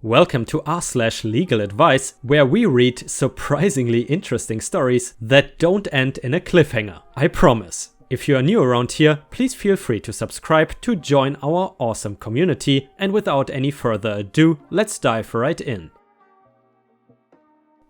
Welcome to r/LegalAdvice, where we read surprisingly interesting stories that don't end in a cliffhanger, I promise. If you are new around here, please feel free to subscribe to join our awesome community, and without any further ado, let's dive right in.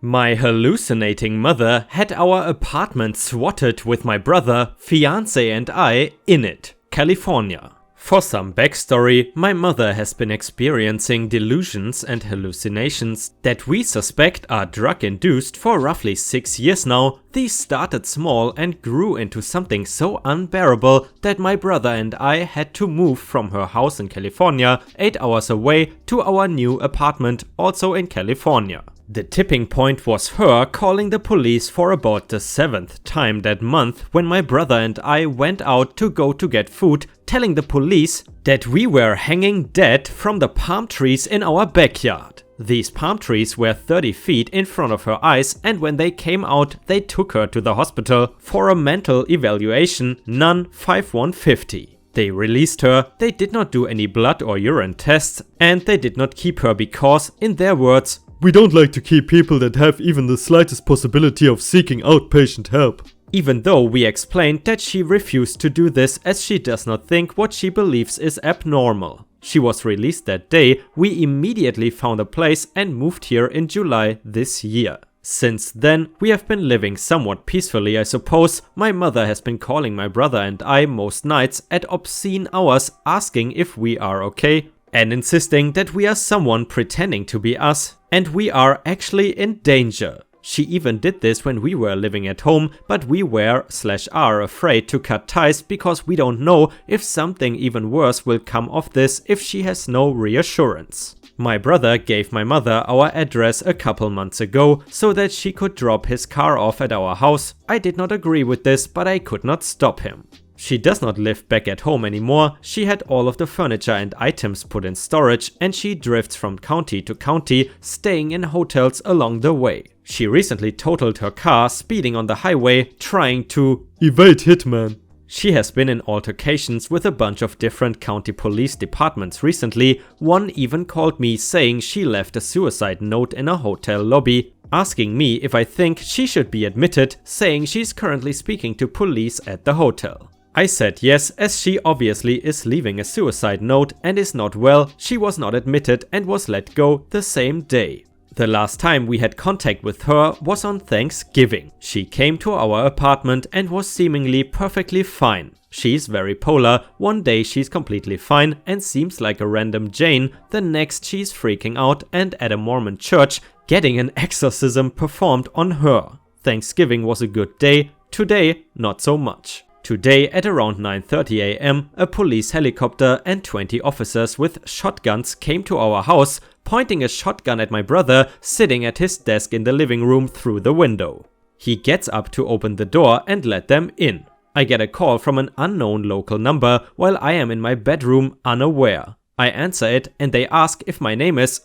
My hallucinating mother had our apartment swatted with my brother, fiance and I in it, California. For some backstory, my mother has been experiencing delusions and hallucinations that we suspect are drug-induced for roughly 6 years now. These started small and grew into something so unbearable that my brother and I had to move from her house in California 8 hours away to our new apartment, also in California. The tipping point was her calling the police for about the 7th time that month when my brother and I went out to get food, telling the police that we were hanging dead from the palm trees in our backyard. These palm trees were 30 feet in front of her eyes, and when they came out, they took her to the hospital for a mental evaluation, NUN 5150. They released her, they did not do any blood or urine tests, and they did not keep her because, in their words, "We don't like to keep people that have even the slightest possibility of seeking outpatient help." Even though we explained that she refused to do this as she does not think what she believes is abnormal. She was released that day. We immediately found a place and moved here in July this year. Since then, we have been living somewhat peacefully, I suppose. My mother has been calling my brother and I most nights at obscene hours, asking if we are okay, and insisting that we are someone pretending to be us, and we are actually in danger. She even did this when we were living at home, but we were/are afraid to cut ties because we don't know if something even worse will come of this if she has no reassurance. My brother gave my mother our address a couple months ago so that she could drop his car off at our house. I did not agree with this, but I could not stop him. She does not live back at home anymore. She had all of the furniture and items put in storage, and she drifts from county to county, staying in hotels along the way. She recently totaled her car speeding on the highway, trying to evade hitman. She has been in altercations with a bunch of different county police departments recently. One even called me saying she left a suicide note in a hotel lobby, asking me if I think she should be admitted, saying she's currently speaking to police at the hotel. I said yes, as she obviously is leaving a suicide note and is not well. She was not admitted and was let go the same day. The last time we had contact with her was on Thanksgiving. She came to our apartment and was seemingly perfectly fine. She's very polar. One day she's completely fine and seems like a random Jane, the next she's freaking out and at a Mormon church getting an exorcism performed on her. Thanksgiving was a good day, today not so much. Today at around 9:30 AM, a police helicopter and 20 officers with shotguns came to our house, pointing a shotgun at my brother sitting at his desk in the living room through the window. He gets up to open the door and let them in. I get a call from an unknown local number while I am in my bedroom unaware. I answer it and they ask if my name is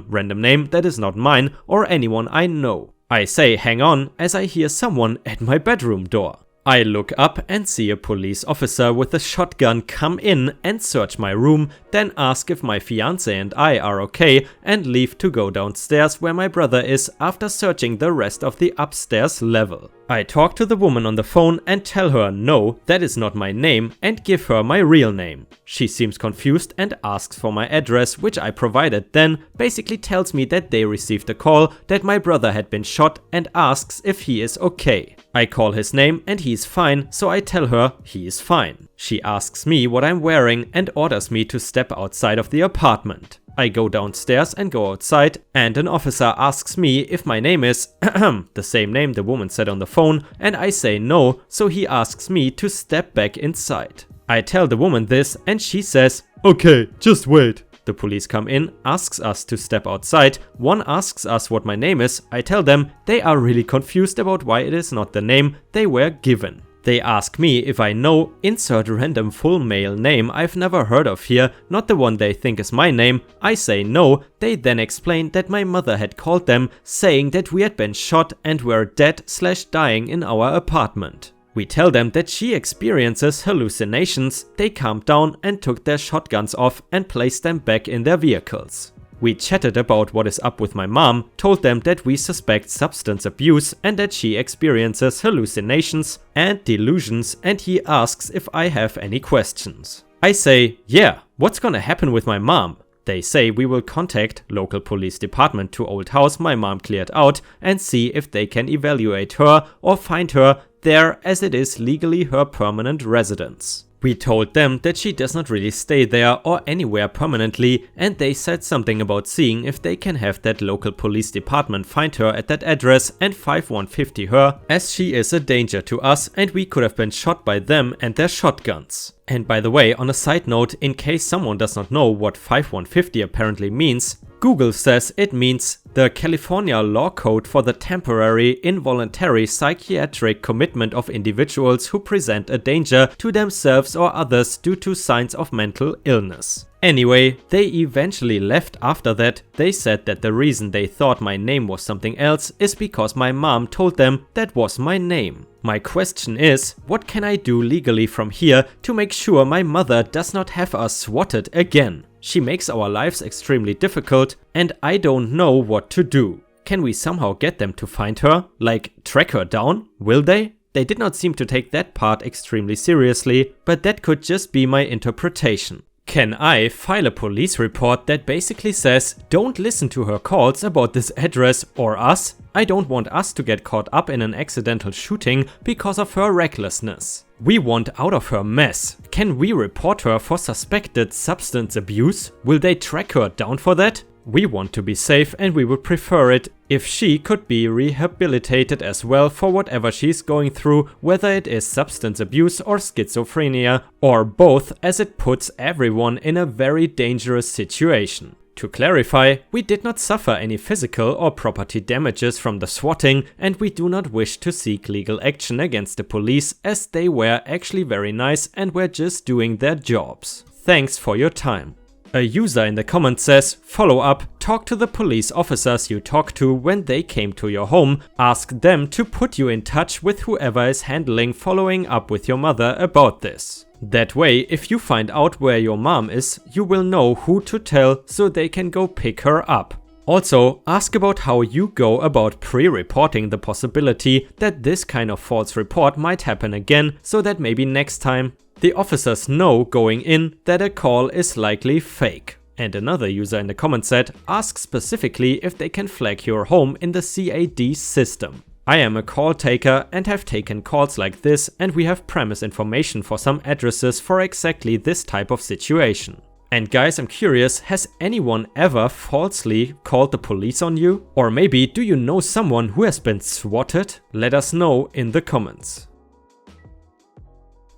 random name that is not mine or anyone I know. I say hang on as I hear someone at my bedroom door. I look up and see a police officer with a shotgun come in and search my room, then ask if my fiance and I are okay and leave to go downstairs where my brother is after searching the rest of the upstairs level. I talk to the woman on the phone and tell her no, that is not my name, and give her my real name. She seems confused and asks for my address, which I provided, then basically tells me that they received a call that my brother had been shot and asks if he is okay. I call his name and he's fine, so I tell her he is fine. She asks me what I'm wearing and orders me to step outside of the apartment. I go downstairs and go outside, and an officer asks me if my name is the same name the woman said on the phone, and I say no, so he asks me to step back inside. I tell the woman this and she says, "Okay, just wait." The police come in, asks us to step outside. One asks us what my name is. I tell them. They are really confused about why it is not the name they were given. They ask me if I know, insert random full male name I've never heard of here, not the one they think is my name. I say no. They then explain that my mother had called them, saying that we had been shot and were dead/dying in our apartment. We tell them that she experiences hallucinations. They calmed down and took their shotguns off and placed them back in their vehicles. We chatted about what is up with my mom, told them that we suspect substance abuse and that she experiences hallucinations and delusions, and he asks if I have any questions. I say, yeah, what's gonna happen with my mom? They say we will contact local police department to old house my mom cleared out and see if they can evaluate her or find her there, as it is legally her permanent residence. We told them that she does not really stay there or anywhere permanently, and they said something about seeing if they can have that local police department find her at that address and 5150 her, as she is a danger to us and we could have been shot by them and their shotguns. And by the way, on a side note, in case someone does not know what 5150 apparently means, Google says it means the California law code for the temporary involuntary psychiatric commitment of individuals who present a danger to themselves or others due to signs of mental illness. Anyway, they eventually left after that. They said that the reason they thought my name was something else is because my mom told them that was my name. My question is, what can I do legally from here to make sure my mother does not have us swatted again? She makes our lives extremely difficult and I don't know what to do. Can we somehow get them to find her? Like, track her down? Will they? They did not seem to take that part extremely seriously, but that could just be my interpretation. Can I file a police report that basically says, don't listen to her calls about this address or us? I don't want us to get caught up in an accidental shooting because of her recklessness. We want out of her mess. Can we report her for suspected substance abuse? Will they track her down for that? We want to be safe and we would prefer it if she could be rehabilitated as well for whatever she's going through, whether it is substance abuse or schizophrenia or both, as it puts everyone in a very dangerous situation. To clarify, we did not suffer any physical or property damages from the swatting and we do not wish to seek legal action against the police, as they were actually very nice and were just doing their jobs. Thanks for your time. A user in the comments says, follow up, talk to the police officers you talked to when they came to your home, ask them to put you in touch with whoever is handling following up with your mother about this. That way, if you find out where your mom is, you will know who to tell so they can go pick her up. Also, ask about how you go about pre-reporting the possibility that this kind of false report might happen again, so that maybe next time the officers know going in that a call is likely fake. And another user in the comments said, ask specifically if they can flag your home in the CAD system. I am a call taker and have taken calls like this, and we have premise information for some addresses for exactly this type of situation. And guys, I'm curious, has anyone ever falsely called the police on you? Or maybe do you know someone who has been swatted? Let us know in the comments.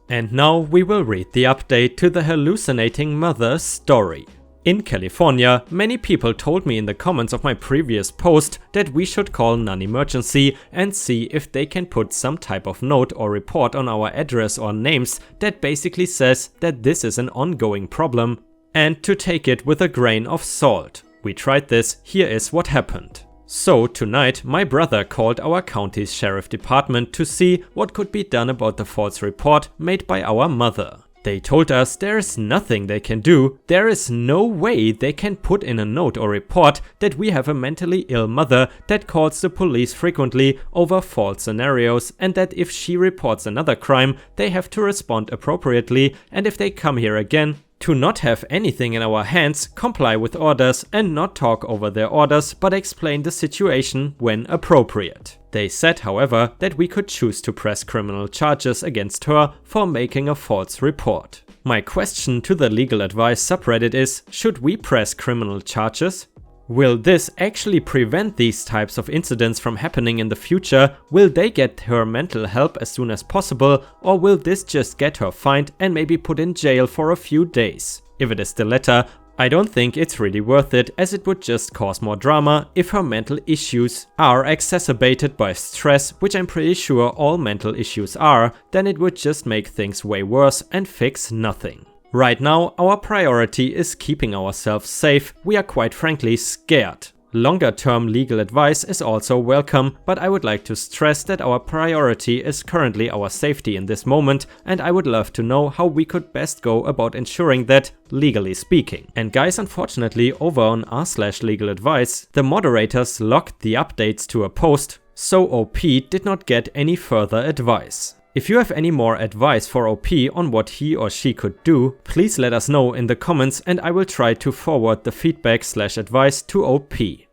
And now we will read the update to the hallucinating mother story. In California, many people told me in the comments of my previous post that we should call non-emergency and see if they can put some type of note or report on our address or names that basically says that this is an ongoing problem and to take it with a grain of salt. We tried this, here is what happened. So tonight my brother called our county's sheriff department to see what could be done about the false report made by our mother. They told us there is nothing they can do, there is no way they can put in a note or report that we have a mentally ill mother that calls the police frequently over false scenarios, and that if she reports another crime, they have to respond appropriately, and if they come here again, to not have anything in our hands, comply with orders and not talk over their orders, but explain the situation when appropriate. They said, however, that we could choose to press criminal charges against her for making a false report. My question to the LegalAdvice subreddit is, should we press criminal charges? Will this actually prevent these types of incidents from happening in the future? Will they get her mental help as soon as possible, or will this just get her fined and maybe put in jail for a few days? If it is the latter, I don't think it's really worth it, as it would just cause more drama if her mental issues are exacerbated by stress, which I'm pretty sure all mental issues are. Then it would just make things way worse and fix nothing. Right now, our priority is keeping ourselves safe. We are quite frankly scared. Longer term legal advice is also welcome, but I would like to stress that our priority is currently our safety in this moment, and I would love to know how we could best go about ensuring that, legally speaking. And guys, unfortunately over on r/legaladvice, the moderators locked the updates to a post, so OP did not get any further advice. If you have any more advice for OP on what he or she could do, please let us know in the comments and I will try to forward the feedback/advice to OP.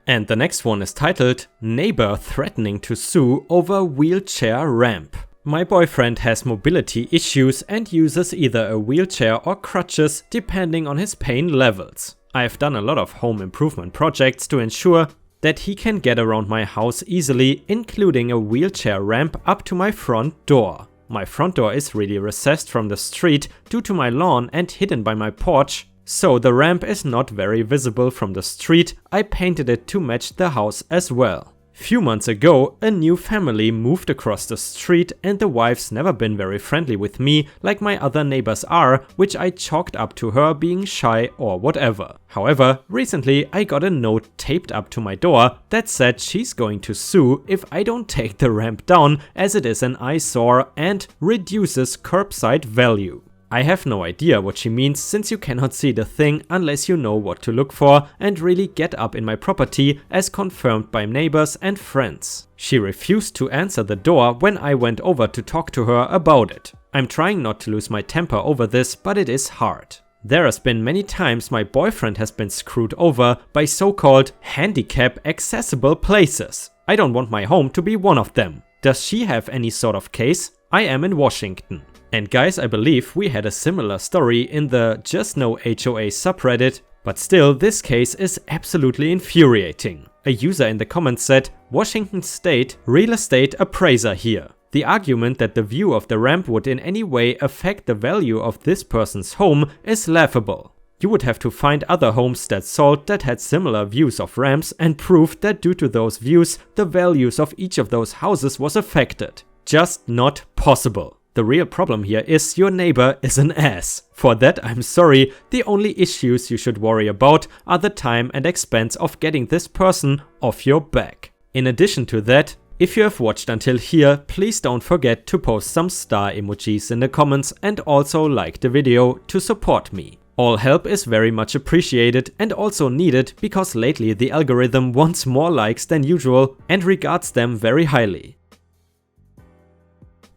And the next one is titled Neighbor Threatening to Sue Over Wheelchair Ramp. My boyfriend has mobility issues and uses either a wheelchair or crutches depending on his pain levels. I have done a lot of home improvement projects to ensure that he can get around my house easily, including a wheelchair ramp up to my front door. My front door is really recessed from the street due to my lawn and hidden by my porch, so the ramp is not very visible from the street. I painted it to match the house as well. Few months ago, a new family moved across the street and the wife's never been very friendly with me like my other neighbors are, which I chalked up to her being shy or whatever. However, recently I got a note taped up to my door that said she's going to sue if I don't take the ramp down as it is an eyesore and reduces curbside value. I have no idea what she means since you cannot see the thing unless you know what to look for and really get up in my property as confirmed by neighbors and friends. She refused to answer the door when I went over to talk to her about it. I'm trying not to lose my temper over this, but it is hard. There has been many times my boyfriend has been screwed over by so-called handicap accessible places. I don't want my home to be one of them. Does she have any sort of case? I am in Washington. And guys, I believe we had a similar story in the Just No HOA subreddit, but still this case is absolutely infuriating. A user in the comments said, Washington State real estate appraiser here. The argument that the view of the ramp would in any way affect the value of this person's home is laughable. You would have to find other homes that sold that had similar views of ramps and prove that due to those views, the values of each of those houses was affected. Just not possible. The real problem here is your neighbor is an ass. For that I'm sorry, the only issues you should worry about are the time and expense of getting this person off your back. In addition to that, if you have watched until here, please don't forget to post some star emojis in the comments and also like the video to support me. All help is very much appreciated and also needed because lately the algorithm wants more likes than usual and regards them very highly.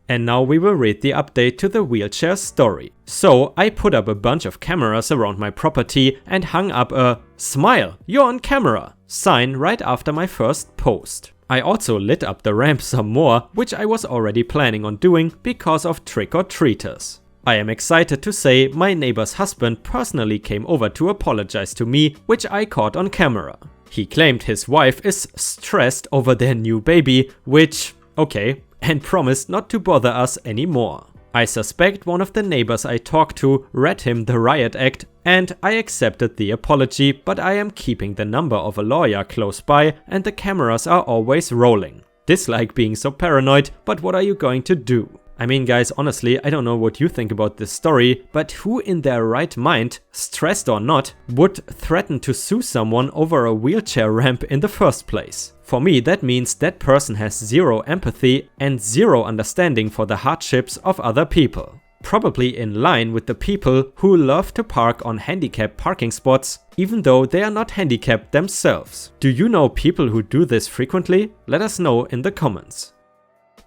And now we will read the update to the wheelchair story. So I put up a bunch of cameras around my property and hung up a "Smile, you're on camera" sign right after my first post. I also lit up the ramp some more, which I was already planning on doing because of trick-or-treaters. I am excited to say my neighbor's husband personally came over to apologize to me, which I caught on camera. He claimed his wife is stressed over their new baby, which, okay, and promised not to bother us anymore. I suspect one of the neighbors I talked to read him the riot act and I accepted the apology, but I am keeping the number of a lawyer close by and the cameras are always rolling. Dislike being so paranoid, but what are you going to do? I mean guys, honestly, I don't know what you think about this story, but who in their right mind, stressed or not, would threaten to sue someone over a wheelchair ramp in the first place? For me, that means that person has zero empathy and zero understanding for the hardships of other people. Probably in line with the people who love to park on handicapped parking spots, even though they are not handicapped themselves. Do you know people who do this frequently? Let us know in the comments.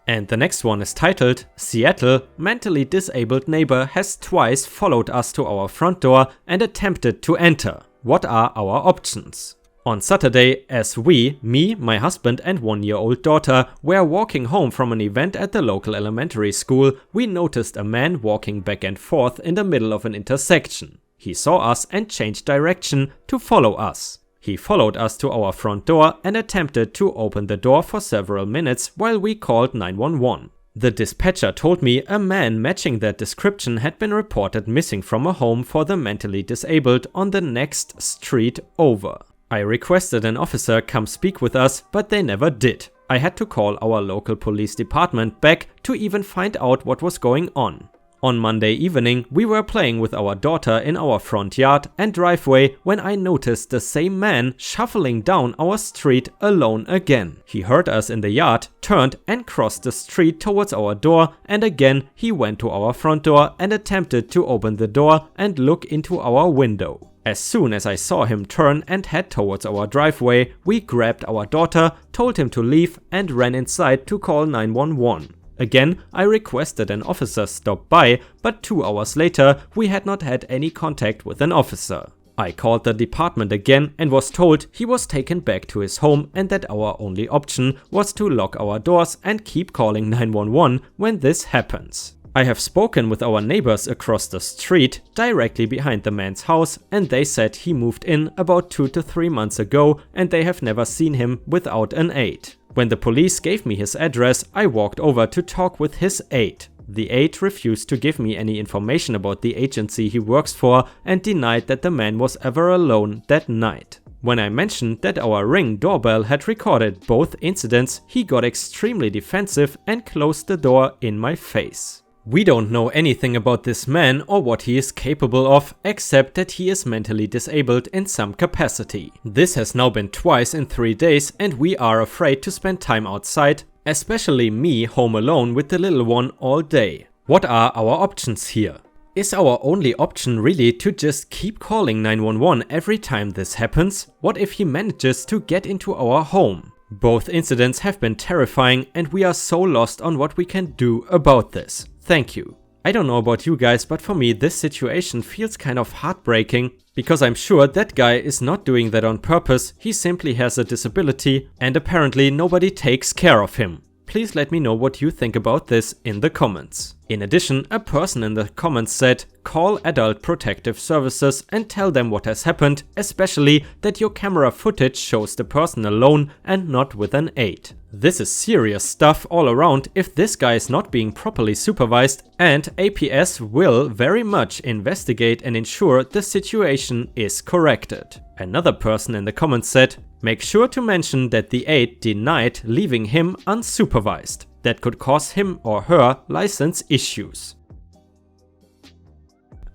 And the next one is titled, Seattle, mentally disabled neighbor has twice followed us to our front door and attempted to enter. What are our options? On Saturday, as me, my husband and 1-year-old daughter were walking home from an event at the local elementary school, we noticed a man walking back and forth in the middle of an intersection. He saw us and changed direction to follow us. He followed us to our front door and attempted to open the door for several minutes while we called 911. The dispatcher told me a man matching that description had been reported missing from a home for the mentally disabled on the next street over. I requested an officer come speak with us, but they never did. I had to call our local police department back to even find out what was going on. On Monday evening, we were playing with our daughter in our front yard and driveway when I noticed the same man shuffling down our street alone again. He heard us in the yard, turned and crossed the street towards our door, and again he went to our front door and attempted to open the door and look into our window. As soon as I saw him turn and head towards our driveway, we grabbed our daughter, told him to leave and ran inside to call 911. Again, I requested an officer stop by, but 2 hours later we had not had any contact with an officer. I called the department again and was told he was taken back to his home and that our only option was to lock our doors and keep calling 911 when this happens. I have spoken with our neighbors across the street, directly behind the man's house, and they said he moved in about 2 to 3 months ago and they have never seen him without an aide. When the police gave me his address, I walked over to talk with his aide. The aide refused to give me any information about the agency he works for and denied that the man was ever alone that night. When I mentioned that our Ring doorbell had recorded both incidents, he got extremely defensive and closed the door in my face. We don't know anything about this man or what he is capable of, except that he is mentally disabled in some capacity. This has now been twice in 3 days and we are afraid to spend time outside, especially me home alone with the little one all day. What are our options here? Is our only option really to just keep calling 911 every time this happens? What if he manages to get into our home? Both incidents have been terrifying and we are so lost on what we can do about this. Thank you. I don't know about you guys, but for me this situation feels kind of heartbreaking because I'm sure that guy is not doing that on purpose, he simply has a disability and apparently nobody takes care of him. Please let me know what you think about this in the comments. In addition, a person in the comments said, call Adult Protective Services and tell them what has happened, especially that your camera footage shows the person alone and not with an aide. This is serious stuff all around if this guy is not being properly supervised, and APS will very much investigate and ensure the situation is corrected. Another person in the comments said, make sure to mention that the aide denied leaving him unsupervised. That could cause him or her license issues.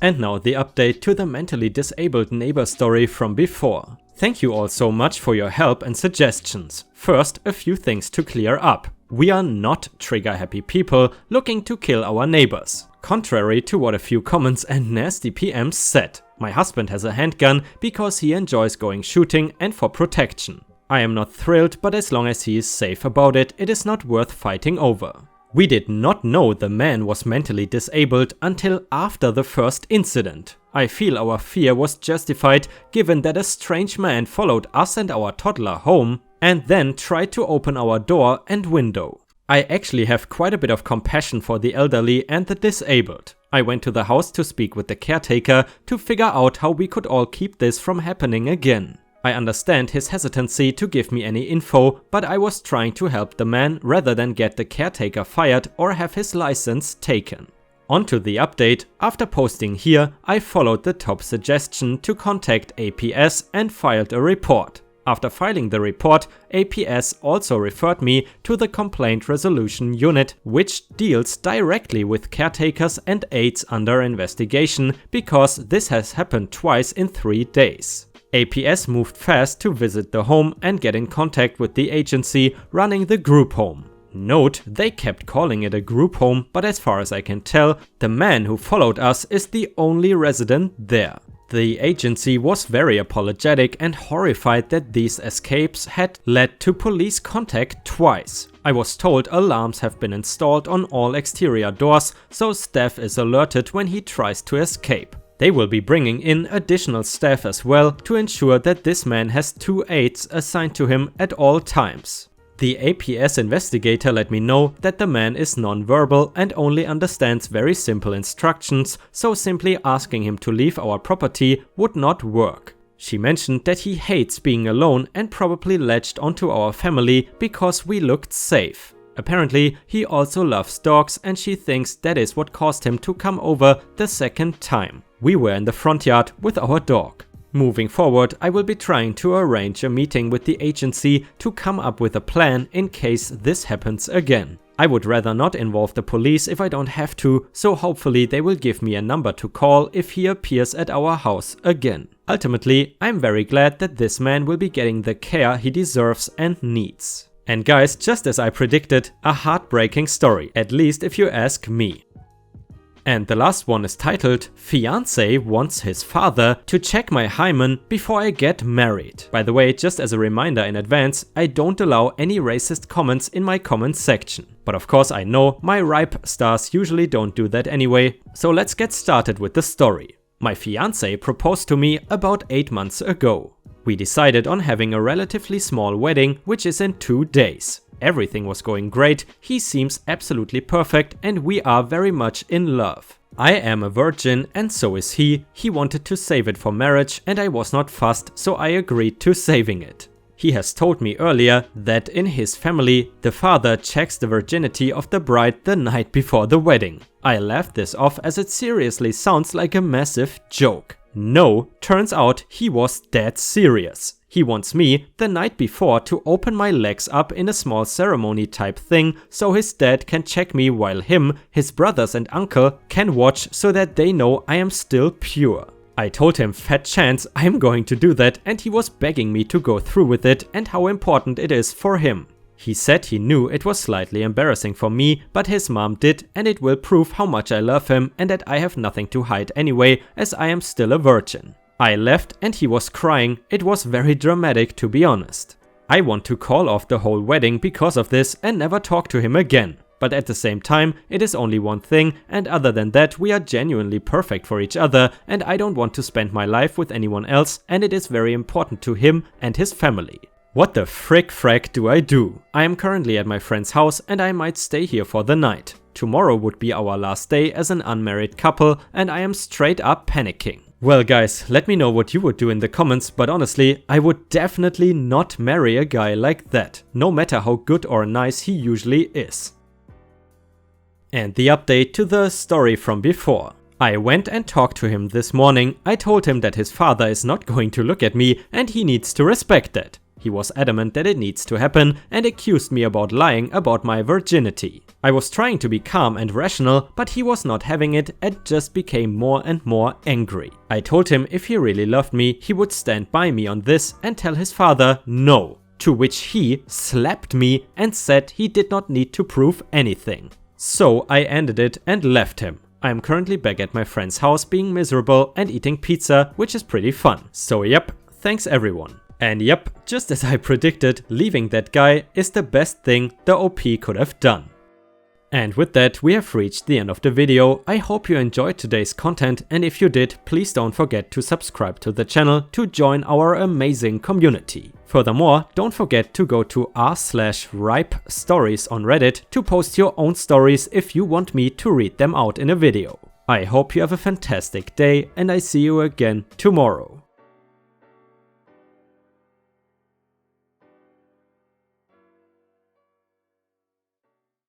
And now the update to the mentally disabled neighbor story from before. Thank you all so much for your help and suggestions. First, a few things to clear up. We are not trigger-happy people looking to kill our neighbors. Contrary to what a few comments and nasty PMs said. My husband has a handgun because he enjoys going shooting and for protection. I am not thrilled, but as long as he is safe about it, it is not worth fighting over. We did not know the man was mentally disabled until after the first incident. I feel our fear was justified given that a strange man followed us and our toddler home and then tried to open our door and window. I actually have quite a bit of compassion for the elderly and the disabled. I went to the house to speak with the caretaker to figure out how we could all keep this from happening again. I understand his hesitancy to give me any info, but I was trying to help the man rather than get the caretaker fired or have his license taken. Onto the update. After posting here, I followed the top suggestion to contact APS and filed a report. After filing the report, APS also referred me to the Complaint Resolution Unit, which deals directly with caretakers and aides under investigation, because this has happened twice in 3 days. APS moved fast to visit the home and get in contact with the agency running the group home. Note, they kept calling it a group home, but as far as I can tell, the man who followed us is the only resident there. The agency was very apologetic and horrified that these escapes had led to police contact twice. I was told alarms have been installed on all exterior doors, so staff is alerted when he tries to escape. They will be bringing in additional staff as well to ensure that this man has 2 aides assigned to him at all times. The APS investigator let me know that the man is non-verbal and only understands very simple instructions, so simply asking him to leave our property would not work. She mentioned that he hates being alone and probably latched onto our family because we looked safe. Apparently, he also loves dogs and she thinks that is what caused him to come over the second time. We were in the front yard with our dog. Moving forward, I will be trying to arrange a meeting with the agency to come up with a plan in case this happens again. I would rather not involve the police if I don't have to, so hopefully they will give me a number to call if he appears at our house again. Ultimately, I'm very glad that this man will be getting the care he deserves and needs. And guys, just as I predicted, a heartbreaking story, at least if you ask me. And the last one is titled, "Fiancé wants his father to check my hymen before I get married." By the way, just as a reminder in advance, I don't allow any racist comments in my comments section. But of course I know my ripe stars usually don't do that anyway, so let's get started with the story. My fiancé proposed to me about 8 months ago. We decided on having a relatively small wedding, which is in 2 days. Everything was going great, he seems absolutely perfect, and we are very much in love. I am a virgin and so is he. He wanted to save it for marriage and I was not fussed, so I agreed to saving it. He has told me earlier that in his family, the father checks the virginity of the bride the night before the wedding. I laughed this off as it seriously sounds like a massive joke. No, turns out he was dead serious. He wants me, the night before, to open my legs up in a small ceremony type thing so his dad can check me while him, his brothers and uncle can watch so that they know I am still pure. I told him fat chance I'm going to do that and he was begging me to go through with it and how important it is for him. He said he knew it was slightly embarrassing for me, but his mom did, and it will prove how much I love him and that I have nothing to hide anyway, as I am still a virgin. I left and he was crying. It was very dramatic, to be honest. I want to call off the whole wedding because of this and never talk to him again. But at the same time, it is only one thing, and other than that, we are genuinely perfect for each other, and I don't want to spend my life with anyone else, and it is very important to him and his family. What the frack do I do? I am currently at my friend's house and I might stay here for the night. Tomorrow would be our last day as an unmarried couple and I am straight up panicking. Well guys, let me know what you would do in the comments, but honestly, I would definitely not marry a guy like that, no matter how good or nice he usually is. And the update to the story from before. I went and talked to him this morning. I told him that his father is not going to look at me and he needs to respect that. He was adamant that it needs to happen and accused me about lying about my virginity. I was trying to be calm and rational, but he was not having it and just became more and more angry. I told him if he really loved me, he would stand by me on this and tell his father no. To which he slapped me and said he did not need to prove anything. So I ended it and left him. I am currently back at my friend's house being miserable and eating pizza, which is pretty fun. So yep, thanks everyone. And yep, just as I predicted, leaving that guy is the best thing the OP could have done. And with that, we have reached the end of the video. I hope you enjoyed today's content, and if you did, please don't forget to subscribe to the channel to join our amazing community. Furthermore, don't forget to go to r/ripestories on Reddit to post your own stories if you want me to read them out in a video. I hope you have a fantastic day, and I see you again tomorrow.